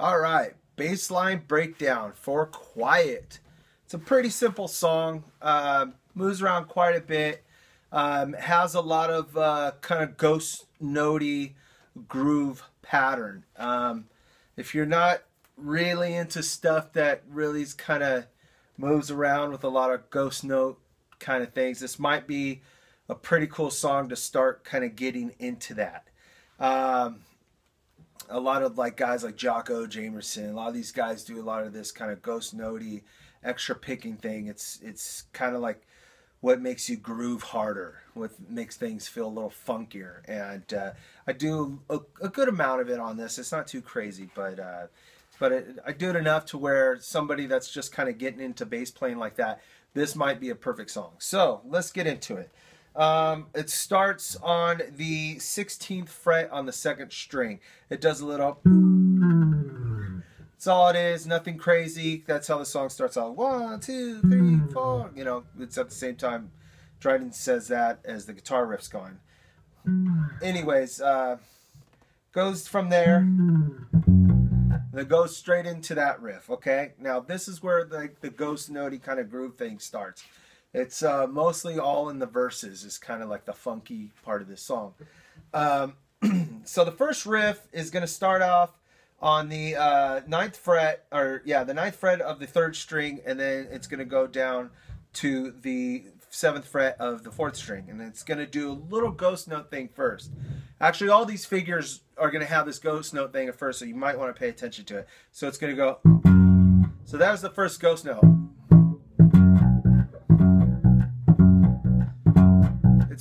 All right, Bassline Breakdown for Quiet. It's a pretty simple song, moves around quite a bit, has a lot of kind of ghost notey groove pattern. If you're not really into stuff that really kind of moves around with a lot of ghost note kind of things, this might be a pretty cool song to start kind of getting into that. A lot of like guys like Jocko Jamerson, a lot of these guys do a lot of this kind of ghost notey extra picking thing. It's kind of like what makes you groove harder, what makes things feel a little funkier. And I do a good amount of it on this. It's not too crazy, but I do it enough to where somebody that's just kind of getting into bass playing like that, this might be a perfect song. So let's get into it. It starts on the 16th fret on the 2nd string. It does a little. That's all it is. Nothing crazy. That's how the song starts out. 1, 2, 3, 4. You know, it's at the same time Dryden says that as the guitar riff's going. Anyways, goes from there. And it goes straight into that riff. Okay. Now this is where the ghost notey kind of groove thing starts. It's mostly all in the verses. Is kind of like the funky part of this song. So the first riff is going to start off on the 9th fret, or yeah, the 9th fret of the 3rd string, and then it's going to go down to the 7th fret of the 4th string, and it's going to do a little ghost note thing first. Actually, all these figures are going to have this ghost note thing at first, so you might want to pay attention to it. So it's going to go. So that was the first ghost note.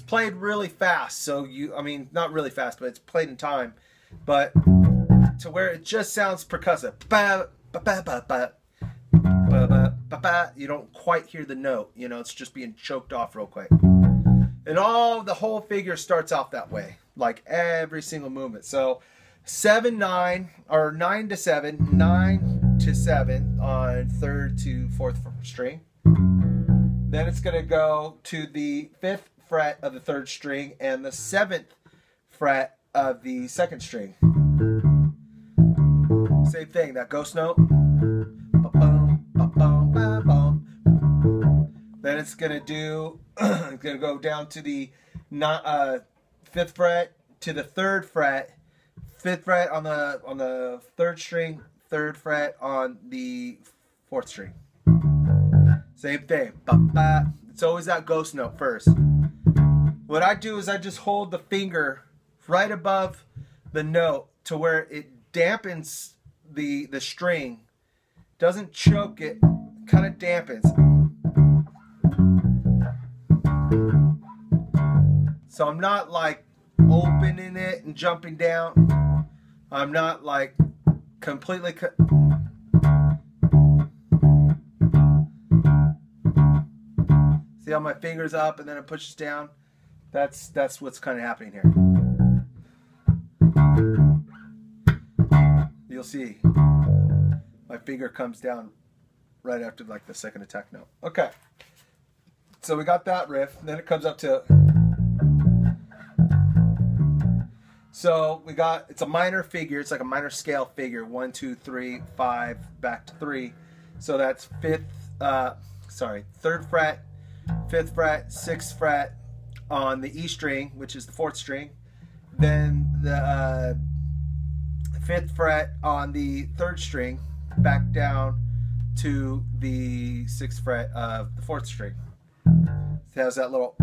Played really fast, so I mean not really fast, but it's played in time, but to where it just sounds percussive. You don't quite hear the note, you know, it's just being choked off real quick. And the whole figure starts off that way, like every single movement. So 7, 9, or 9 to 7, 9 to 7 on 3rd to 4th string. Then it's going to go to the 5th fret of the 3rd string and the 7th fret of the 2nd string. Same thing, that ghost note. Then it's gonna do. It's gonna go down to the 5th fret to the 3rd fret, 5th fret on the 3rd string, 3rd fret on the 4th string. Same thing. It's always that ghost note first. What I do is I just hold the finger right above the note to where it dampens the string. Doesn't choke it, kind of dampens. So I'm not like opening it and jumping down. I'm not like completely see how my finger's up and then it pushes down? That's what's kind of happening here. You'll see my finger comes down right after like the 2nd attack note. Okay, so we got that riff. Then it comes up to. So we got, it's a minor figure. It's like a minor scale figure. 1, 2, 3, 5, back to 3. So that's 3rd fret, 5th fret, 6th fret on the E string, which is the 4th string, then the 5th fret on the 3rd string, back down to the 6th fret of the 4th string. So it has that little.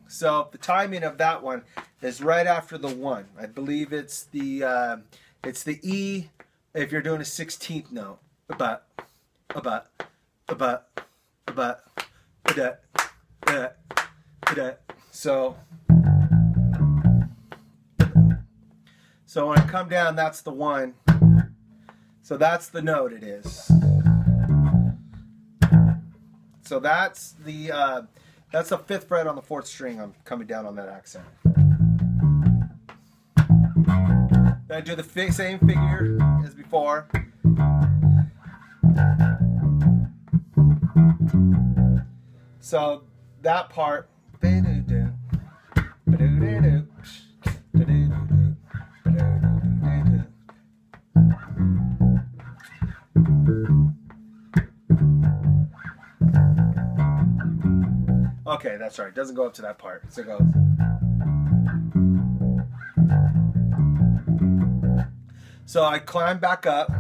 So the timing of that one is right after the 1. I believe it's the E if you're doing a 16th note. So when I come down, that's the 1. So that's the note it is. So that's the 5th fret on the 4th string. I'm coming down on that accent. Then I do the same figure as before. So that part. Okay, that's right. It doesn't go up to that part. So it goes. So I climb back up,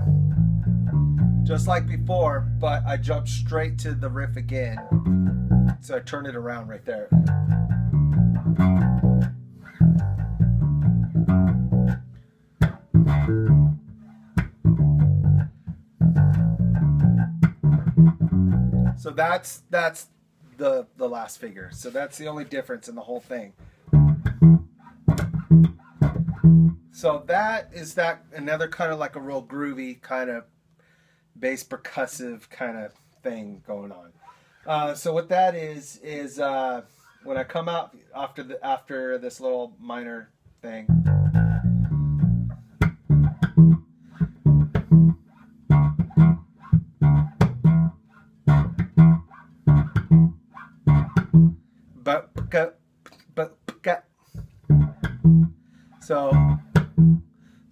just like before, but I jump straight to the riff again. So I turn it around right there. So that's the last figure. So that's the only difference in the whole thing. So that is another kind of like a real groovy kind of bass percussive kind of thing going on. So what that is when I come out after this little minor thing.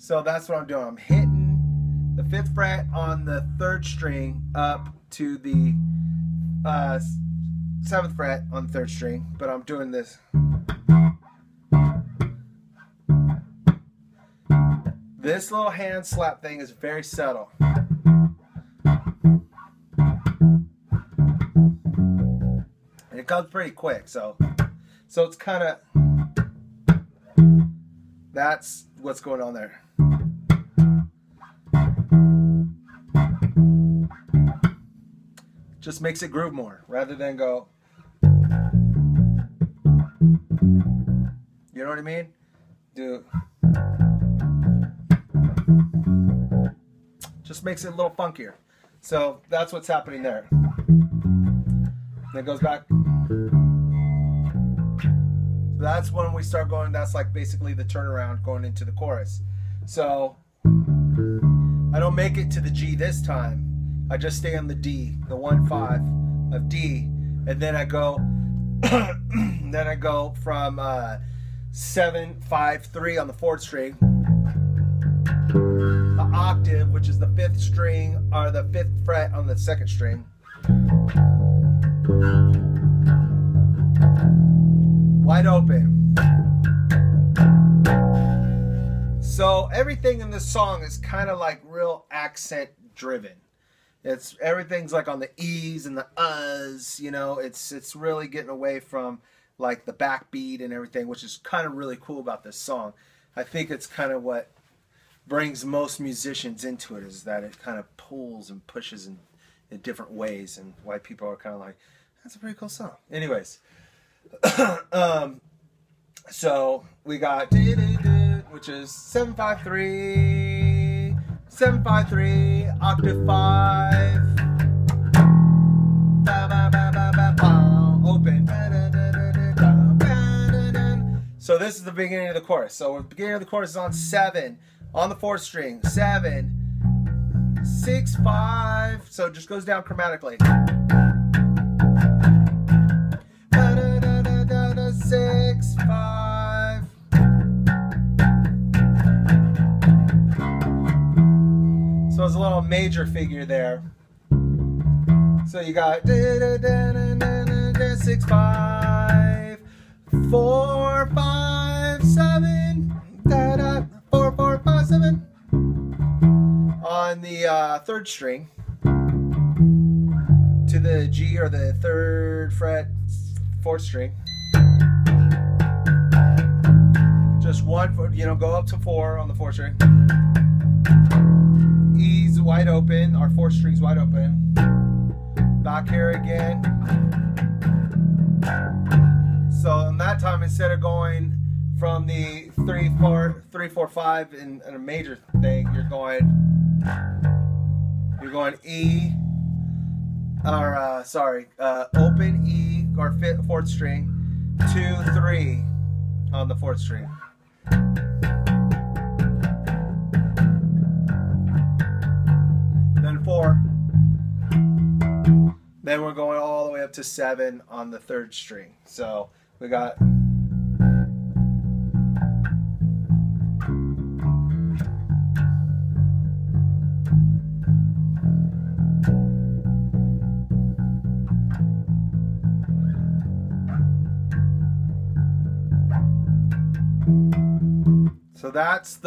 So that's what I'm doing. I'm hitting the 5th fret on the 3rd string up to the 7th fret on the 3rd string, but I'm doing this. This little hand slap thing is very subtle. And it comes pretty quick, so it's kind of, that's what's going on there. Just makes it groove more rather than go. You know what I mean? Just makes it a little funkier. So that's what's happening there. Then it goes back. So that's when we start going. That's like basically the turnaround going into the chorus. So I don't make it to the G this time. I just stay on the D, the 1-5 of D, and then I go, from 7-5-3 on the 4th string, the octave, which is the 5th string or the 5th fret on the 2nd string, wide open. So everything in this song is kind of like real accent driven. Everything's like on the E's and the U's, you know, it's really getting away from like the backbeat and everything, which is kind of really cool about this song. I think it's kind of what brings most musicians into it, is that it kind of pulls and pushes in different ways, and why people are kind of like, that's a pretty cool song. Anyways, so we got which is 7-5-3, 7-5-3, octave 5, open. So this is the beginning of the chorus. So the beginning of the chorus is on 7 on the 4th string. 7, 6, 5. So it just goes down chromatically. 6, 5. So it's a little major figure there. So you got 6, 5, 4, 5, 7, 4, 4, 5, 7 on the 3rd string to the G or the 3rd fret 4th string. Just one, you know, go up to 4 on the 4th string. E's wide open, our 4th string's wide open. Back here again. So in that time, instead of going from the 3, 4, 5 in a major thing, you're going E, or open E or 4th string, 2, 3 on the 4th string. Then 4. Then we're going all the way up to 7 on the 3rd string. So we got So that's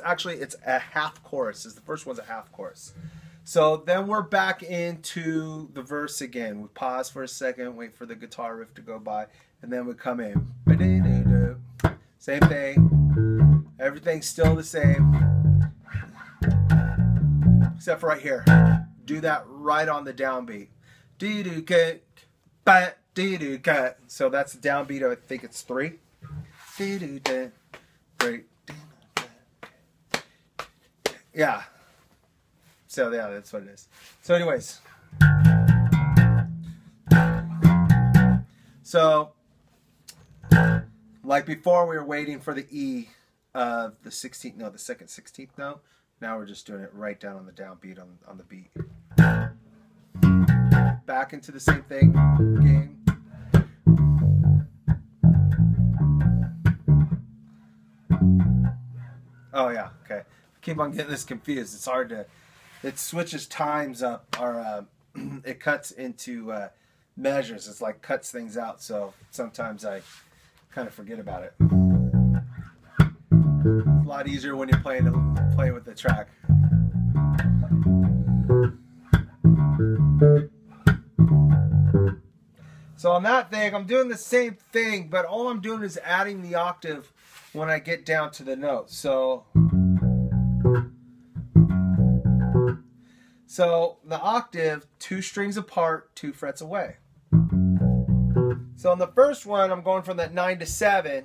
actually, it's a half chorus. The first one's a half chorus. So then we're back into the verse again. We pause for a second, wait for the guitar riff to go by, and then we come in. Same thing. Everything's still the same. Except for right here. Do that right on the downbeat. So that's the downbeat. I think it's 3. Yeah. So yeah, that's what it is. So anyways. So like before, we were waiting for the E of the 16th, no, the second 16th note. Now we're just doing it right down on the downbeat on the beat. Back into the same thing game. Oh yeah, okay. Keep on getting this confused. It's hard to. It switches times up, or it cuts into measures. It's like cuts things out. So sometimes I kind of forget about it. It's a lot easier when you're playing with the track. So on that thing, I'm doing the same thing, but all I'm doing is adding the octave when I get down to the note. So the octave, 2 strings apart, 2 frets away. So on the first one, I'm going from that 9 to 7.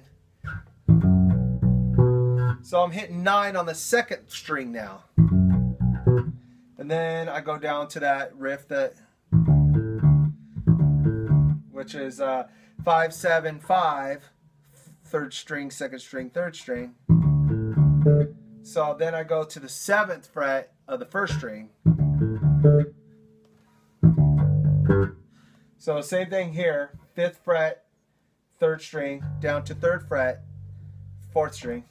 So I'm hitting 9 on the second string now. And then I go down to that riff which is 5, 7, 5, 3rd string, 2nd string, 3rd string. So then I go to the 7th fret of the 1st string. So same thing here, 5th fret, 3rd string, down to 3rd fret, 4th string.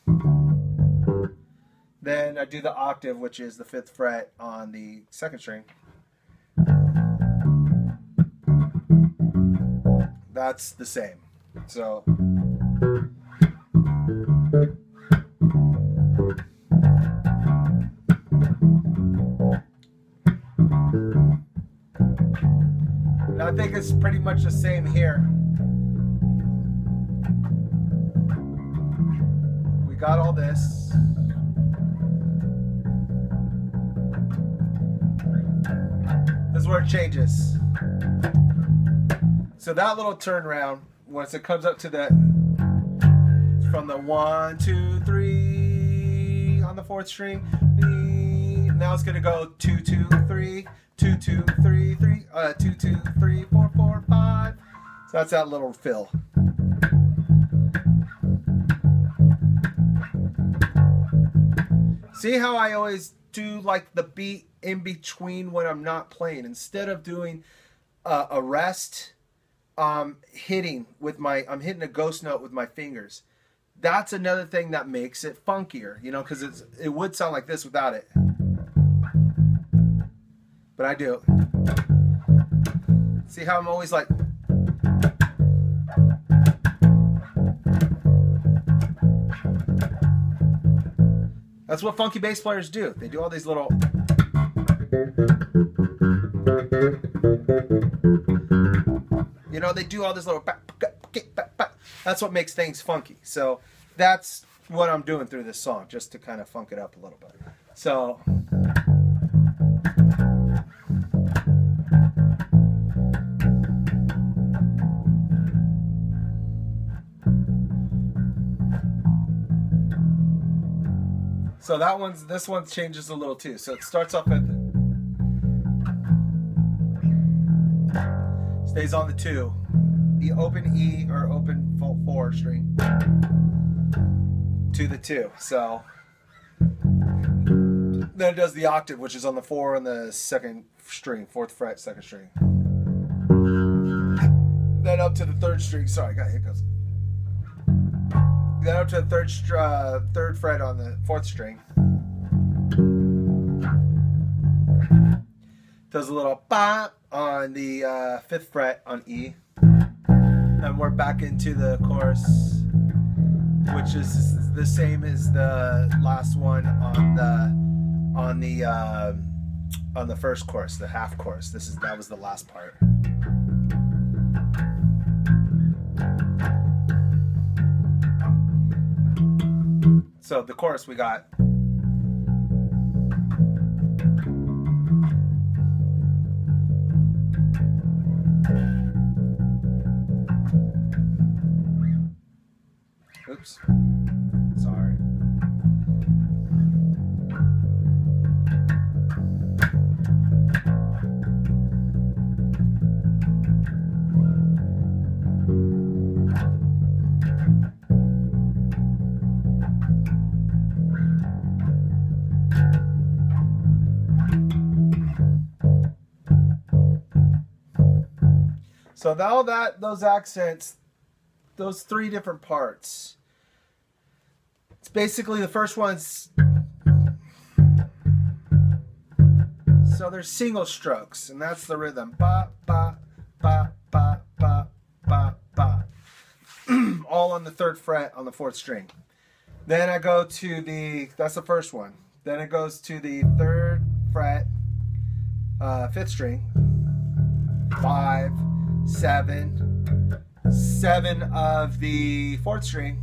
Then I do the octave, which is the 5th fret on the 2nd string. That's the same. So and I think it's pretty much the same here. We got all this. This is where it changes. So that little turnaround, once it comes up to the, from the 1, 2, 3 on the 4th string, now it's gonna go 2, 2, 3, 2, 2, 3, 3, 2, 2, 3, 4, 4, 5. So that's that little fill. See how I always do like the beat in between when I'm not playing, instead of doing a rest. Hitting a ghost note with my fingers. That's another thing that makes it funkier, you know, because it would sound like this without it. But I do. See how I'm always like. That's what funky bass players do. They do all these little. You know, they do all this little. That's what makes things funky. So that's what I'm doing through this song, just to kind of funk it up a little bit. So. So this one changes a little too. So it starts off at stays on the 2, the open E or open 4 string to the 2. So then it does the octave, which is on the 4 and the 2nd string, 4th fret, 2nd string. Then up to the 3rd string. Sorry, I got hiccups. Then up to the 3rd fret on the 4th string. Does a little bop on the 5th fret on E. And we're back into the chorus. which is the same as the last one on the first chorus, the half chorus. That was the last part. So the chorus we got. Oops. Sorry. So now that those accents, those three different parts, it's basically the first one's, so there's single strokes, and that's the rhythm. Ba, ba, ba, ba, ba, ba, ba. All on the 3rd fret on the 4th string. Then I go to that's the first one. Then it goes to the 3rd fret, 5th string, 5, 7, 7 of the 4th string,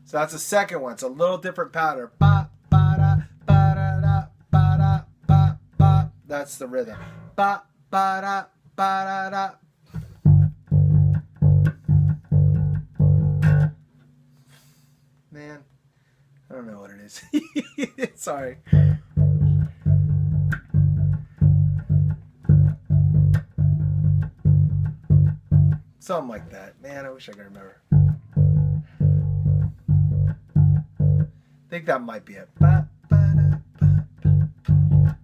so that's the second one. It's a little different pattern. Ba, ba, da, ba, da, da, ba, da, ba, ba. That's the rhythm. Ba, ba, da, ba, da, da. Man, I don't know what it is. Sorry. Something like that. Man, I wish I could remember. I think that might be it. Ba, ba, da, ba, ba, ba,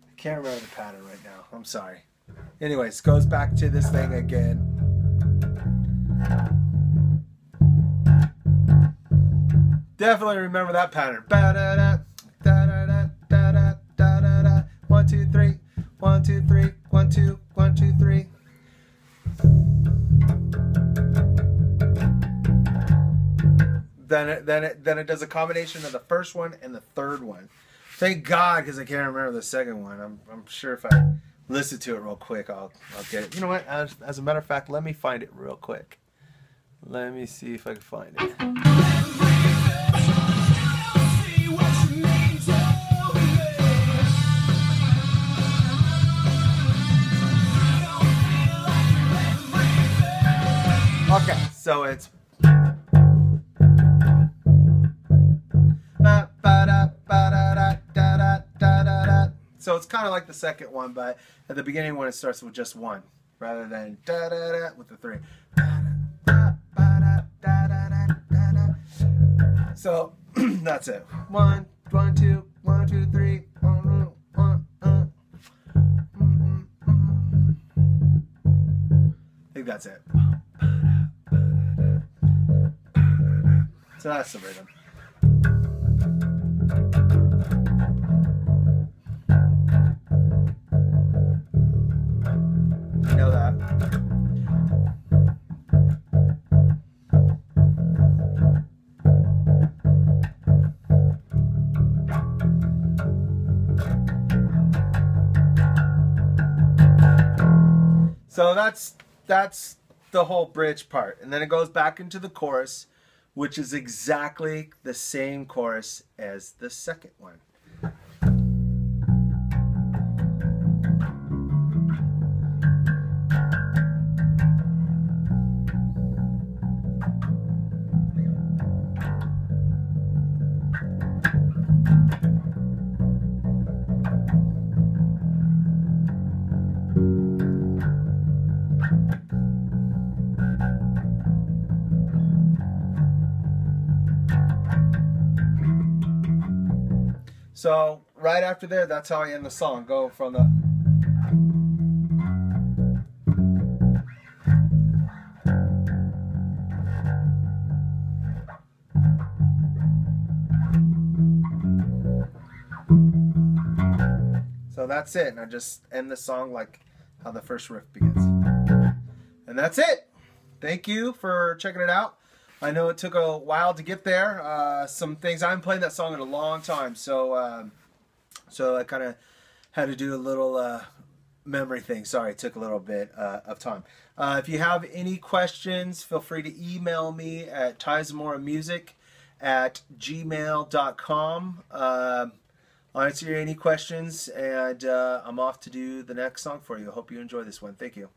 I can't remember the pattern right now. I'm sorry. Anyways, goes back to this thing again. Definitely remember that pattern. Ba da da da da da da da da da da. 1 2 3, 1 2 3, 1 2 1 2 3. Then it does a combination of the first one and the third one. Thank God, because I can't remember the second one. I'm sure if I listen to it real quick, I'll get it. You know what? As a matter of fact, let me find it real quick. Let me see if I can find it. Okay, so it's so it's kind of like the second one, but at the beginning when it starts with just one, rather than da da da with the 3. So that's it. 1 1 2 1 2 3. I think that's it. So that's the rhythm. You know that. So that's the whole bridge part, and then it goes back into the chorus, which is exactly the same chorus as the second one. So right after there, that's how I end the song. Go from the that's it. And I just end the song like how the first riff begins. And that's it. Thank you for checking it out. I know it took a while to get there. Some things, I haven't played that song in a long time, so I kind of had to do a little memory thing. Sorry, it took a little bit of time. If you have any questions, feel free to email me at tyzamoramusic@gmail.com. I'll answer any questions, and I'm off to do the next song for you. I hope you enjoy this one. Thank you.